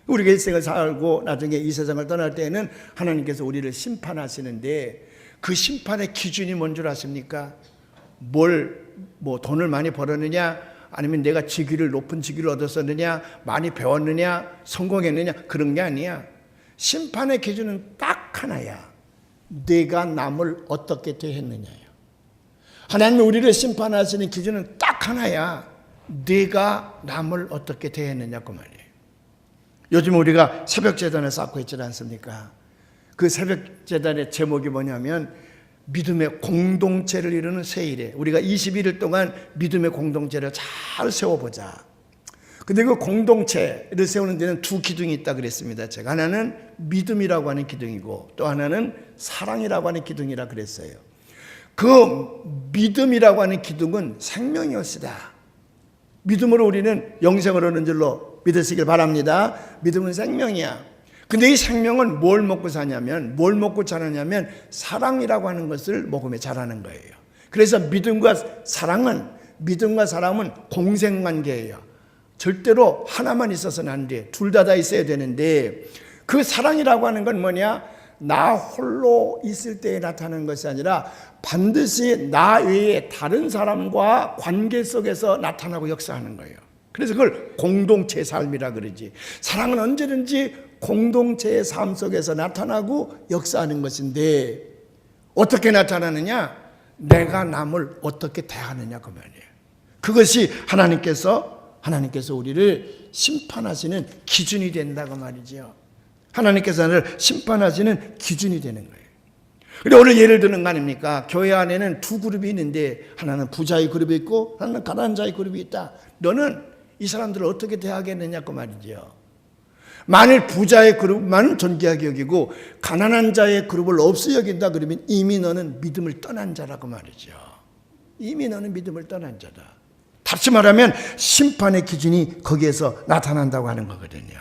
우리가 일생을 살고 나중에 이 세상을 떠날 때에는 하나님께서 우리를 심판하시는데 그 심판의 기준이 뭔 줄 아십니까? 돈을 많이 벌었느냐, 아니면 내가 높은 직위를 얻었었느냐, 많이 배웠느냐, 성공했느냐, 그런 게 아니야. 심판의 기준은 딱 하나야. 내가 남을 어떻게 대했느냐요. 하나님이 우리를 심판하시는 기준은 딱 하나야. 내가 남을 어떻게 대했느냐 그 말이에요. 요즘 우리가 새벽재단을 쌓고 있지 않습니까? 그 새벽재단의 제목이 뭐냐면 믿음의 공동체를 이루는 세일에 우리가 21일 동안 믿음의 공동체를 잘 세워보자. 근데 그 공동체를 세우는 데는 두 기둥이 있다 그랬습니다. 제가 하나는 믿음이라고 하는 기둥이고 또 하나는 사랑이라고 하는 기둥이라 그랬어요. 그 믿음이라고 하는 기둥은 생명이었으다. 믿음으로 우리는 영생을 얻는 줄로 믿으시길 바랍니다. 믿음은 생명이야. 근데 이 생명은 뭘 먹고 사냐면, 뭘 먹고 자라냐면 사랑이라고 하는 것을 먹으며 자라는 거예요. 그래서 믿음과 사랑은 공생관계예요. 절대로 하나만 있어서는 안 돼. 둘 다 있어야 되는데 그 사랑이라고 하는 건 뭐냐? 나 홀로 있을 때에 나타나는 것이 아니라 반드시 나 외에 다른 사람과 관계 속에서 나타나고 역사하는 거예요. 그래서 그걸 공동체의 삶이라 그러지. 사랑은 언제든지 공동체의 삶 속에서 나타나고 역사하는 것인데 어떻게 나타나느냐? 내가 남을 어떻게 대하느냐 그 말이에요. 그것이 하나님께서 우리를 심판하시는 기준이 된다고 말이죠. 하나님께서 나를 심판하시는 기준이 되는 거예요. 그리고 오늘 예를 드는 거 아닙니까? 교회 안에는 두 그룹이 있는데 하나는 부자의 그룹이 있고 하나는 가난한 자의 그룹이 있다. 너는 이 사람들을 어떻게 대하겠느냐 그 말이죠. 만일 부자의 그룹만 존귀하게 여기고 가난한 자의 그룹을 없이 여긴다 그러면 이미 너는 믿음을 떠난 자라고 말이죠. 이미 너는 믿음을 떠난 자다. 다시 말하면 심판의 기준이 거기에서 나타난다고 하는 거거든요.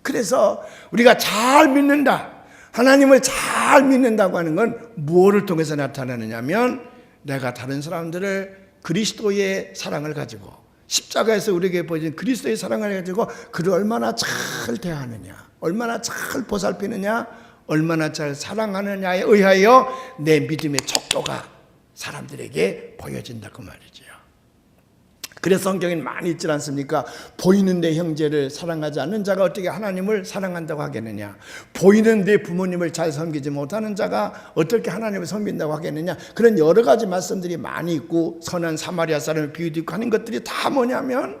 그래서 우리가 잘 믿는다, 하나님을 잘 믿는다고 하는 건 무엇을 통해서 나타나느냐면 내가 다른 사람들을 그리스도의 사랑을 가지고 십자가에서 우리에게 보여준 그리스도의 사랑을 가지고 그를 얼마나 잘 대하느냐, 얼마나 잘 보살피느냐, 얼마나 잘 사랑하느냐에 의하여 내 믿음의 척도가 사람들에게 보여진다 그 말이죠. 그래서 성경에는 많이 있지 않습니까? 보이는 내 형제를 사랑하지 않는 자가 어떻게 하나님을 사랑한다고 하겠느냐, 보이는 내 부모님을 잘 섬기지 못하는 자가 어떻게 하나님을 섬긴다고 하겠느냐, 그런 여러 가지 말씀들이 많이 있고 선한 사마리아 사람을 비유도 있고 하는 것들이 다 뭐냐면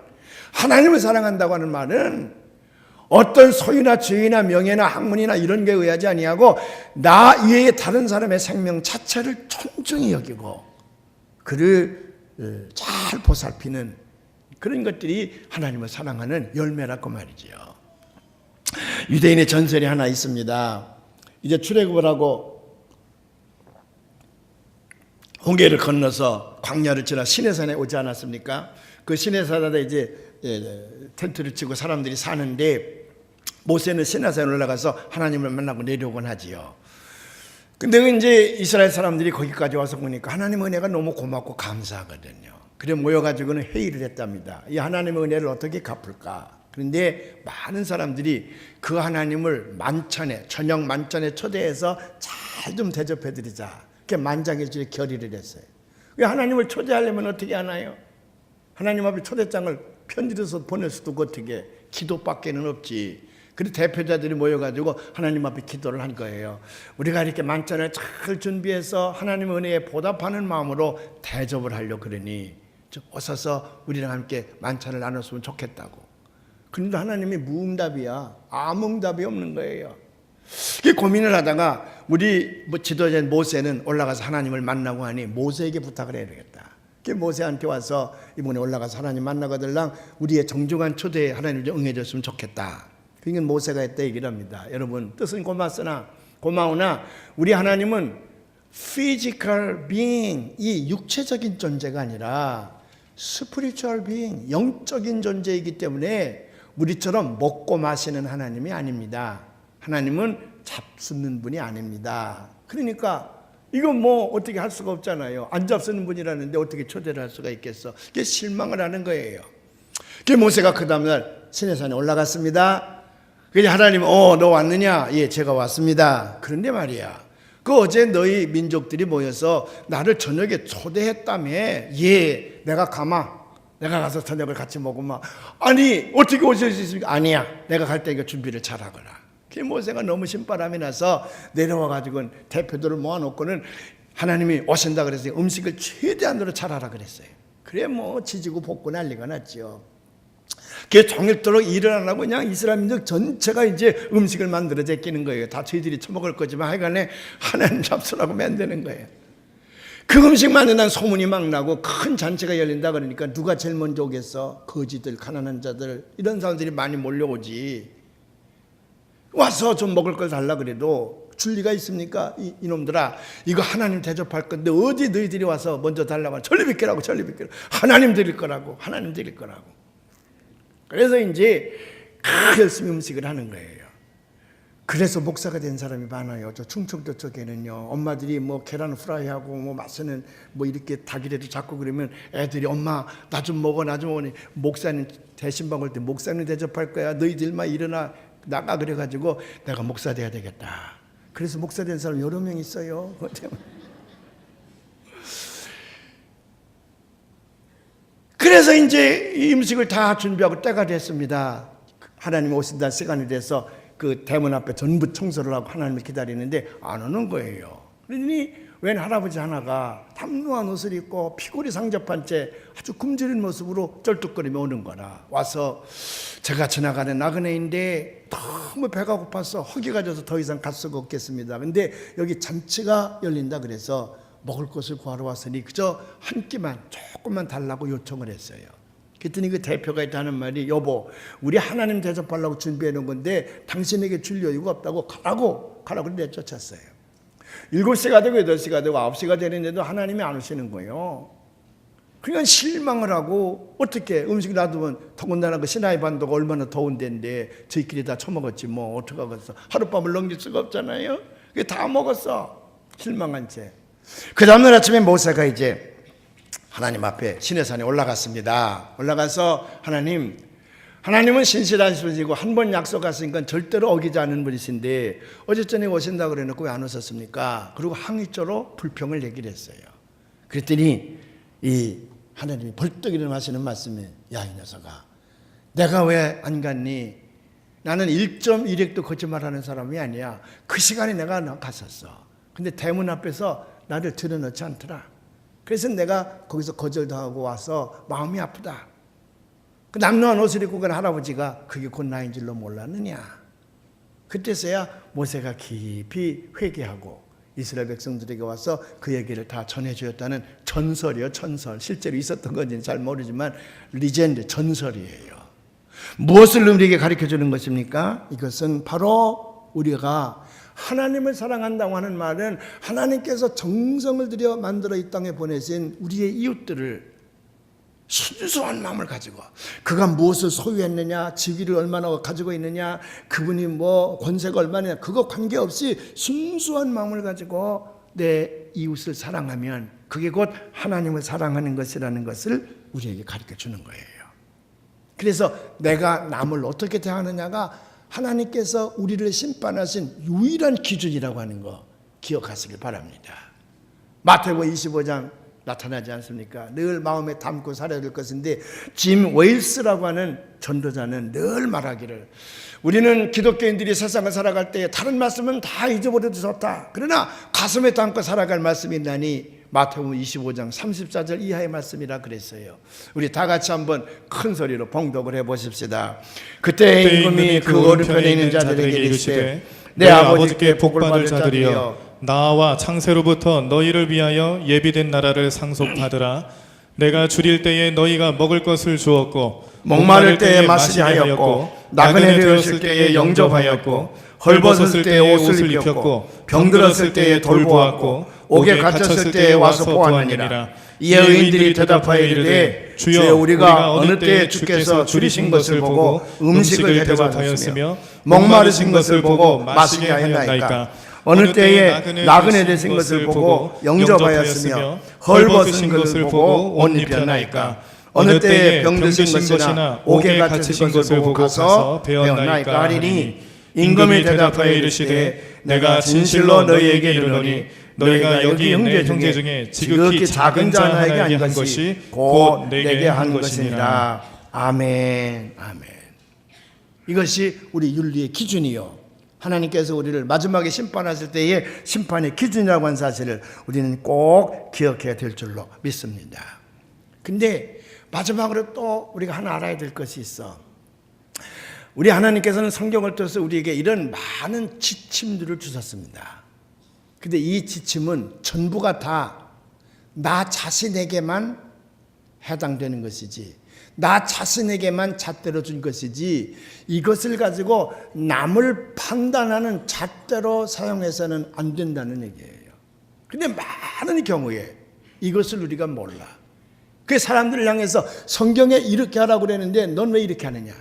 하나님을 사랑한다고 하는 말은 어떤 소유나 지위나 명예나 학문이나 이런 게 의하지 아니하고 나 이외에 다른 사람의 생명 자체를 존중히 여기고 그를 잘 보살피는 그런 것들이 하나님을 사랑하는 열매라고 말이죠. 유대인의 전설이 하나 있습니다. 이제 출애굽을 하고 홍해를 건너서 광야를 지나 시내산에 오지 않았습니까? 그 시내산에 이제 텐트를 치고 사람들이 사는데 모세는 시내산에 올라가서 하나님을 만나고 내려오곤 하지요. 근데 이제 이스라엘 사람들이 거기까지 와서 보니까 하나님의 은혜가 너무 고맙고 감사하거든요. 그래 모여가지고는 회의를 했답니다. 이 하나님의 은혜를 어떻게 갚을까? 그런데 많은 사람들이 그 하나님을 만찬에, 저녁 만찬에 초대해서 잘 좀 대접해드리자. 그렇게 만장일치의 결의를 했어요. 하나님을 초대하려면 어떻게 하나요? 하나님 앞에 초대장을 편지로서 보낼 수도 없고 어떻게 기도밖에는 없지. 그리고 대표자들이 모여가지고 하나님 앞에 기도를 한 거예요. 우리가 이렇게 만찬을 잘 준비해서 하나님의 은혜에 보답하는 마음으로 대접을 하려고 그러니 오셔서 우리랑 함께 만찬을 나눴으면 좋겠다고. 그런데 하나님이 무응답이야. 아무 응답이 없는 거예요. 고민을 하다가 우리 지도자인 모세는 올라가서 하나님을 만나고 하니 모세에게 부탁을 해야 되겠다. 모세한테 와서 이번에 올라가서 하나님 만나고 들랑 우리의 정중한 초대에 하나님을 좀 응해줬으면 좋겠다. 그러니까 모세가 했다 얘기를 합니다. 여러분 뜻은 고마우나 우리 하나님은 physical being, 이 육체적인 존재가 아니라 spiritual being, 영적인 존재이기 때문에 우리처럼 먹고 마시는 하나님이 아닙니다. 하나님은 잡수는 분이 아닙니다. 그러니까 이건 뭐 어떻게 할 수가 없잖아요. 안 잡수는 분이라는데 어떻게 초대를 할 수가 있겠어. 그게 실망을 하는 거예요. 그 모세가 그 다음날 시내산에 올라갔습니다. 그래서 하나님, 너 왔느냐? 예, 제가 왔습니다. 그런데 말이야, 어제 너희 민족들이 모여서 나를 저녁에 초대했다며. 예, 내가 가서 저녁을 같이 먹으면. 아니, 어떻게 오실 수 있습니까? 아니야, 내가 갈 테니까 준비를 잘하거라. 그 모세가 너무 신바람이 나서 내려와가지고 대표들을 모아놓고는 하나님이 오신다 그래서 음식을 최대한으로 잘하라 그랬어요. 그래 지지고 볶고 난리가 났죠. 그 종일토록 일을 안 하고 그냥 이스라엘 민족 전체가 이제 음식을 만들어 제끼는 거예요. 다 저희들이 처먹을 거지만 하여간에 하나님 잡수라고 만드는 거예요. 그 음식 만든다는 소문이 막 나고 큰 잔치가 열린다 그러니까 누가 제일 먼저 오겠어? 거지들, 가난한 자들, 이런 사람들이 많이 몰려오지. 와서 좀 먹을 걸 달라 그래도 줄 리가 있습니까? 이놈들아, 이거 하나님 대접할 건데 어디 너희들이 와서 먼저 달라고 하면 전리 비키라고. 하나님 드릴 거라고. 그래서 이제 열심히 음식을 하는 거예요. 그래서 목사가 된 사람이 많아요. 저 충청도 쪽에는요, 엄마들이 계란 프라이하고 맛있는 이렇게 닭이라도 잡고 그러면 애들이 엄마 나 좀 먹어. 목사님 대신 먹을 때 목사님 대접할 거야. 너희들만 일어나 나가 그래가지고 내가 목사 돼야 되겠다. 그래서 목사 된 사람 여러 명 있어요. 그래서 이제 이 음식을 다 준비하고 때가 됐습니다. 하나님이 오신다는 시간이 돼서 그 대문 앞에 전부 청소를 하고 하나님을 기다리는데 안 오는 거예요. 그러니 웬 할아버지 하나가 탐루한 옷을 입고 피골이 상접한 채 아주 굶주린 모습으로 쩔뚝거리며 오는 거라. 와서 제가 지나가는 나그네인데 너무 배가 고파서 허기가 져서 더 이상 갈 수가 없겠습니다. 근데 여기 잔치가 열린다 그래서 먹을 것을 구하러 왔으니 그저 한 끼만 조금만 달라고 요청을 했어요. 그랬더니 그 대표가 있다는 말이, 여보, 우리 하나님 대접하려고 준비해 놓은 건데 당신에게 줄 여유가 없다고 가라고 내쫓았어요. 7시가 되고 8시가 되고 9시가 되는데도 하나님이 안 오시는 거예요. 그러니까 실망을 하고 어떻게 음식 놔두면, 더군다나 그 시나이 반도가 얼마나 더운 데인데 저희끼리 다 처먹었지 어떡하겠어. 하룻밤을 넘길 수가 없잖아요. 그게 다 먹었어. 실망한 채. 그 다음날 아침에 모세가 이제 하나님 앞에 시내산에 올라갔습니다. 올라가서 하나님은 신실하신 분이고 한 번 약속하시니까 절대로 어기지 않는 분이신데 어제 저녁에 오신다고 그래놓고 왜 안 오셨습니까? 그리고 항의조로 불평을 얘기를 했어요. 그랬더니 이 하나님이 벌떡 일어나시는 말씀이, 야, 이 녀석아, 내가 왜 안 갔니? 나는 1.1핵도 거짓말하는 사람이 아니야. 그 시간에 내가 갔었어. 근데 대문 앞에서 나를 들여놓지 않더라. 그래서 내가 거기서 거절당하고 와서 마음이 아프다. 그 남루한 옷을 입고 간 할아버지가 그게 곧 나인 줄로 몰랐느냐. 그때서야 모세가 깊이 회개하고 이스라엘 백성들에게 와서 그 얘기를 다 전해주었다는 전설이요, 전설. 실제로 있었던 건지는 잘 모르지만 리젠드, 전설이에요. 무엇을 우리에게 가르쳐주는 것입니까? 이것은 바로 우리가 하나님을 사랑한다고 하는 말은 하나님께서 정성을 들여 만들어 이 땅에 보내신 우리의 이웃들을 순수한 마음을 가지고, 그가 무엇을 소유했느냐, 직위를 얼마나 가지고 있느냐, 그분이 권세가 얼마냐, 그거 관계없이 순수한 마음을 가지고 내 이웃을 사랑하면 그게 곧 하나님을 사랑하는 것이라는 것을 우리에게 가르쳐 주는 거예요. 그래서 내가 남을 어떻게 대하느냐가 하나님께서 우리를 심판하신 유일한 기준이라고 하는 거 기억하시길 바랍니다. 마태복음 25장 나타나지 않습니까? 늘 마음에 담고 살아야 될 것인데 짐 웨일스라고 하는 전도자는 늘 말하기를 우리는 기독교인들이 세상을 살아갈 때 다른 말씀은 다 잊어버려도 좋다. 그러나 가슴에 담고 살아갈 말씀이 있나니 마태복음 25장 34절 이하의 말씀이라 그랬어요. 우리 다 같이 한번 큰 소리로 봉독을 해보십시다. 그때 임금이 그 오른편에 있는 자들에게 이르시되 내 아버지께 복을 받을 자들이여 나와 창세로부터 너희를 위하여 예비된 나라를 상속받으라. 내가 줄일 때에 너희가 먹을 것을 주었고 목마를 때에 마시게 하였고 나그네 되었을 때에 영접하였고 헐벗었을 때에 옷을 입혔고 병들었을 때에 돌보았고 옥에 갇혔을 때에 와서 보았느니라. 이에 의인들이 대답하여 이르되 주여 우리가 어느 때에 주께서 줄이신 것을 보고 음식을 대접하였으며 목마르신 것을 보고 마시게 하였나이까. 어느 때에 나그네 되신 것을 보고 영접하였으며 헐벗은 것을 보고 옷 입혔나이까. 어느 때에 병드신 것이나 옥에 갇히신 것을 보고 가서 배웠나이까 하리니 임금이 대답하여 이르시되 내가 진실로 너희에게 이르노니 너희가 여기 내 형제 중에 지극히 작은 자 하나에게 한 것이 곧 내게 한 것이니라. 아멘. 아멘. 이것이 우리 윤리의 기준이요, 하나님께서 우리를 마지막에 심판하실 때의 심판의 기준이라고 하는 사실을 우리는 꼭 기억해야 될 줄로 믿습니다. 근데 마지막으로 또 우리가 하나 알아야 될 것이 있어. 우리 하나님께서는 성경을 통해서 우리에게 이런 많은 지침들을 주셨습니다. 근데 이 지침은 전부가 다 나 자신에게만 해당되는 것이지, 나 자신에게만 잣대로 준 것이지, 이것을 가지고 남을 판단하는 잣대로 사용해서는 안 된다는 얘기예요. 근데 많은 경우에 이것을 우리가 몰라. 그 사람들을 향해서 성경에 이렇게 하라고 그랬는데 넌 왜 이렇게 하느냐,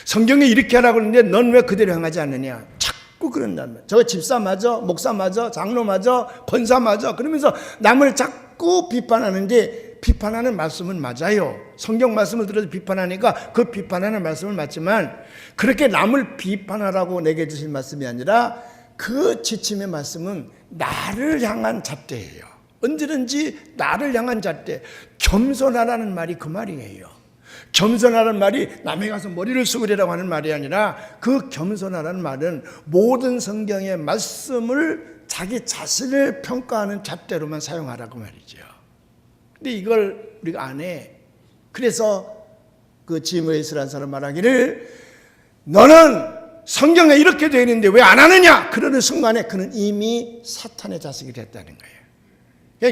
성경에 이렇게 하라고 그랬는데 넌 왜 그대로 행하지 않느냐, 자꾸 그런다면 저 집사 맞아, 목사 맞아, 장로 맞아, 권사 맞아 그러면서 남을 자꾸 비판하는데, 비판하는 말씀은 맞아요. 성경 말씀을 들어서 비판하니까 그 비판하는 말씀은 맞지만 그렇게 남을 비판하라고 내게 주신 말씀이 아니라 그 지침의 말씀은 나를 향한 잣대예요. 언제든지 나를 향한 잣대. 겸손하라는 말이 그 말이에요. 겸손하라는 말이 남에 가서 머리를 숙이라고 하는 말이 아니라 그 겸손하라는 말은 모든 성경의 말씀을 자기 자신을 평가하는 잣대로만 사용하라고 말이죠. 근데 이걸 우리가 안 해. 그래서 그 짐 웨일스라는 사람 말하기를 너는 성경에 이렇게 되어 있는데 왜 안 하느냐, 그러는 순간에 그는 이미 사탄의 자식이 됐다는 거예요.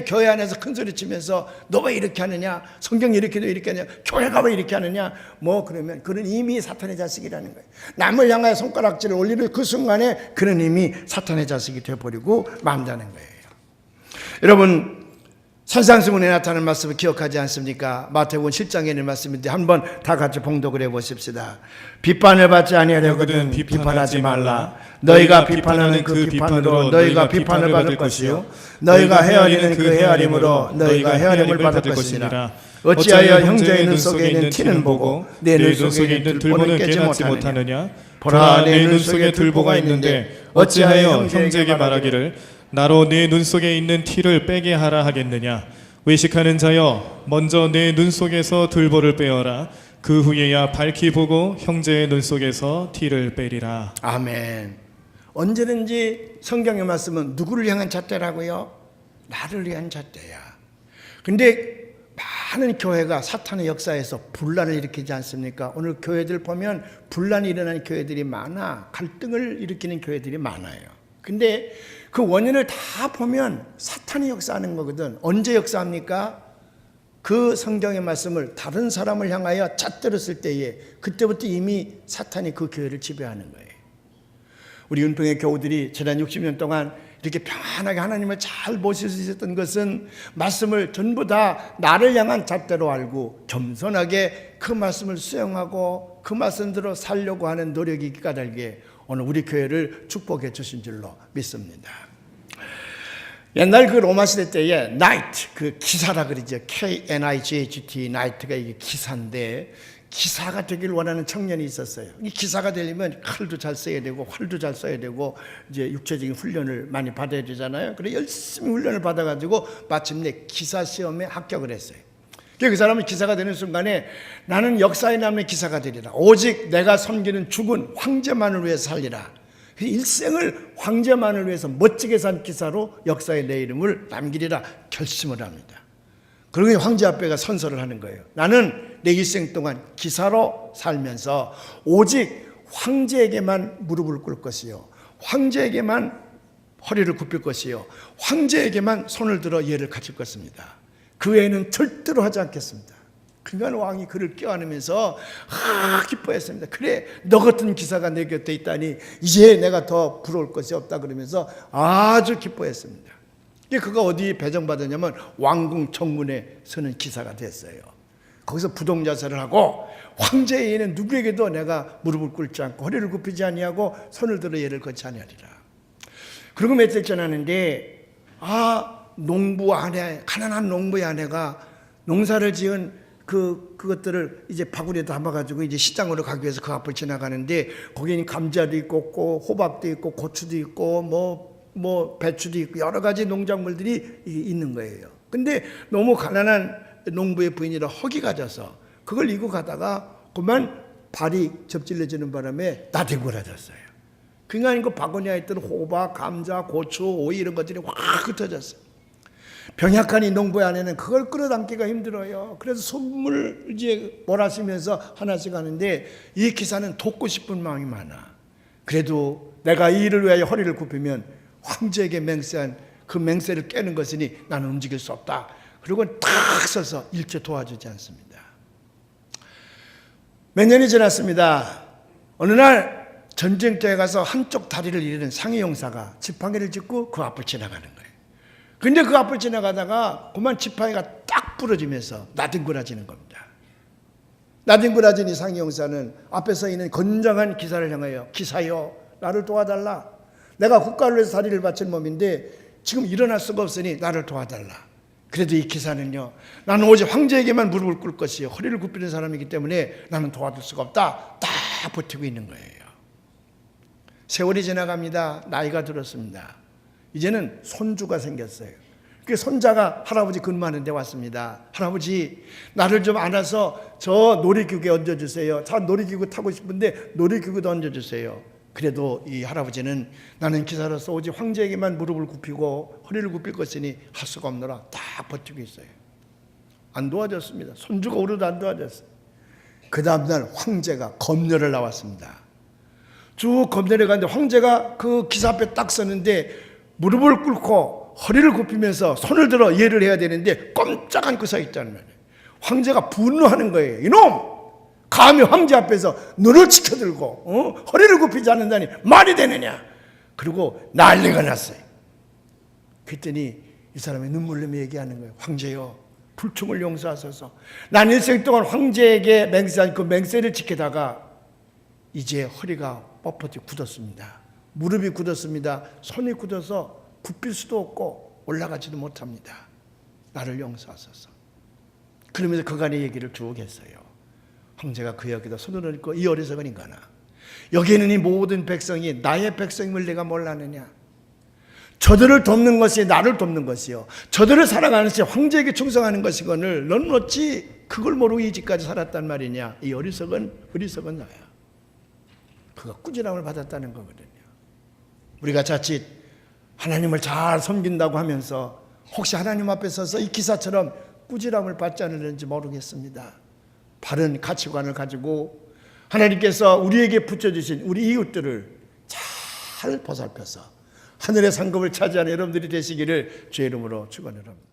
교회 안에서 큰소리 치면서 너 왜 이렇게 하느냐, 성경이 이렇게 돼 이렇게 하느냐, 교회가 왜 이렇게 하느냐, 뭐 그러면 그는 이미 사탄의 자식이라는 거예요. 남을 향하여 손가락질을 올리는 그 순간에 그는 이미 사탄의 자식이 되어버리고 만다는 거예요. 여러분, 산상수훈에 나타나는 말씀을 기억하지 않습니까? 마태복음 7장에 있는 말씀인데 한번 다 같이 봉독을 해보십시다. 비판을 받지 아니하려거든 비판하지 말라. 너희가 비판하는 그 비판으로 너희가 비판을 받을 것이요, 너희가 헤아리는 그 헤아림으로 너희가 헤아림을 받을 것이니라. 어찌하여 형제의 눈 속에 있는 티는 보고 내 눈 속에 있는 들보는 깨지 못하느냐. 보라, 내 눈 속에 들보가 있는데 어찌하여 형제에게 말하기를 나로 내 눈 속에 있는 티를 빼게 하라 하겠느냐. 외식하는 자여, 먼저 내 눈 속에서 들보를 빼어라. 그 후에야 밝히 보고 형제의 눈 속에서 티를 빼리라. 아멘. 언제든지 성경의 말씀은 누구를 향한 잣대라고요? 나를 위한 잣대야. 근데 많은 교회가 사탄의 역사에서 분란을 일으키지 않습니까? 오늘 교회들 보면 분란이 일어나는 교회들이 많아. 갈등을 일으키는 교회들이 많아요. 근데 그 원인을 다 보면 사탄이 역사하는 거거든. 언제 역사합니까? 그 성경의 말씀을 다른 사람을 향하여 잣대로 쓸 때에 그때부터 이미 사탄이 그 교회를 지배하는 거예요. 우리 은평의 교우들이 지난 60년 동안 이렇게 편안하게 하나님을 잘 모실 수 있었던 것은 말씀을 전부 다 나를 향한 잣대로 알고 겸손하게 그 말씀을 수용하고 그 말씀대로 살려고 하는 노력이 까닭에 오늘 우리 교회를 축복해 주신 줄로 믿습니다. 옛날 그 로마 시대 때에 나이트, 그 기사라 그러죠. KNIGHT, 나이트가 이게 기사인데, 기사가 되길 원하는 청년이 있었어요. 이 기사가 되려면 칼도 잘 써야 되고 활도 잘 써야 되고 이제 육체적인 훈련을 많이 받아야 되잖아요. 그래 열심히 훈련을 받아가지고 마침내 기사 시험에 합격을 했어요. 그 사람은 기사가 되는 순간에 나는 역사에 남는 기사가 되리라. 오직 내가 섬기는 죽은 황제만을 위해서 살리라. 일생을 황제만을 위해서 멋지게 산 기사로 역사에 내 이름을 남기리라 결심을 합니다. 그러고 황제 앞에가 선서를 하는 거예요. 나는 내 일생 동안 기사로 살면서 오직 황제에게만 무릎을 꿇을 것이요, 황제에게만 허리를 굽힐 것이요, 황제에게만 손을 들어 예를 갖출 것입니다. 그 외에는 절대로 하지 않겠습니다. 그러니까 왕이 그를 껴안으면서 기뻐했습니다. 그래, 너 같은 기사가 내 곁에 있다니 이제 내가 더 부러울 것이 없다 그러면서 아주 기뻐했습니다. 그가 어디 배정받았냐면 왕궁 정문에 서는 기사가 됐어요. 거기서 부동자세를 하고 황제에게는 누구에게도 내가 무릎을 꿇지 않고 허리를 굽히지 아니하고 손을 들어 예를 걷지 아니하리라. 그리고 며칠 하는데 농부 아내, 가난한 농부의 아내가 농사를 지은 그것들을 이제 바구니에 담아가지고 이제 시장으로 가기 위해서 그 앞을 지나가는데 거기는 감자도 있고 호박도 있고 고추도 있고 뭐 배추도 있고 여러 가지 농작물들이 있는 거예요. 근데 너무 가난한 농부의 부인이라 허기가 져서 그걸 이고 가다가 그만 발이 접질러지는 바람에 나대굴어졌어요. 그러니까 그 바구니에 있던 호박, 감자, 고추, 오이 이런 것들이 확 흩어졌어요. 병약한 이 농부의 아내는 그걸 끌어당기기가 힘들어요. 그래서 손을 이제 몰아쉬면서 하나씩 하는데 이 기사는 돕고 싶은 마음이 많아. 그래도 내가 이 일을 위하여 허리를 굽히면 황제에게 맹세한 그 맹세를 깨는 것이니 나는 움직일 수 없다. 그리고 탁 서서 일체 도와주지 않습니다. 몇 년이 지났습니다. 어느 날 전쟁터에 가서 한쪽 다리를 잃은 상해 용사가 지팡이를 짚고 그 앞을 지나가는 거예요. 근데 그 앞을 지나가다가 그만 지팡이가 딱 부러지면서 나뒹굴어지는 겁니다. 나뒹굴어진 이 상해 용사는 앞에 서 있는 건장한 기사를 향하여 기사여 나를 도와달라. 내가 국가를 위해서 다리를 바친 몸인데 지금 일어날 수가 없으니 나를 도와달라. 그래도 이 기사는요, 나는 오직 황제에게만 무릎을 꿇을 것이요 허리를 굽히는 사람이기 때문에 나는 도와줄 수가 없다. 딱 버티고 있는 거예요. 세월이 지나갑니다. 나이가 들었습니다. 이제는 손주가 생겼어요. 그 손자가 할아버지 근무하는 데 왔습니다. 할아버지, 나를 좀 안아서 저 놀이기구에 얹어주세요. 저 놀이기구 타고 싶은데 놀이기구도 얹어주세요. 그래도 이 할아버지는 나는 기사로서 오직 황제에게만 무릎을 굽히고 허리를 굽힐 것이니 할 수가 없노라 딱 버티고 있어요. 안 도와줬습니다. 손주가 오르도 안 도와줬어요. 그 다음날 황제가 검열을 나왔습니다. 쭉 검열에 갔는데 황제가 그 기사 앞에 딱 서는데 무릎을 꿇고 허리를 굽히면서 손을 들어 예를 해야 되는데 꼼짝 않고 서 있다는 말이에요. 황제가 분노하는 거예요. 이놈! 감히 황제 앞에서 눈을 치켜들고 허리를 굽히지 않는다니 말이 되느냐. 그리고 난리가 났어요. 그랬더니 이 사람이 눈물 흘리며 얘기하는 거예요. 황제여, 불충을 용서하소서. 난 일생 동안 황제에게 맹세한 그 맹세를 지키다가 이제 허리가 뻣뻣이 굳었습니다. 무릎이 굳었습니다. 손이 굳어서 굽힐 수도 없고 올라가지도 못합니다. 나를 용서하소서. 그러면서 그간의 얘기를 쭉 했어요. 황제가 그 여기다 손을 얹고 이 어리석은 인간아, 여기는 이 모든 백성이 나의 백성임을 내가 몰랐느냐. 저들을 돕는 것이 나를 돕는 것이요, 저들을 사랑하는 것이 황제에게 충성하는 것이거늘 너는 어찌 그걸 모르고 이 집까지 살았단 말이냐. 이 어리석은 나야. 그가 꾸지람을 받았다는 거거든요. 우리가 자칫 하나님을 잘 섬긴다고 하면서 혹시 하나님 앞에 서서 이 기사처럼 꾸지람을 받지 않으려는지 모르겠습니다. 바른 가치관을 가지고 하나님께서 우리에게 붙여주신 우리 이웃들을 잘 보살펴서 하늘의 상급을 차지하는 여러분들이 되시기를 주의 이름으로 축원합니다.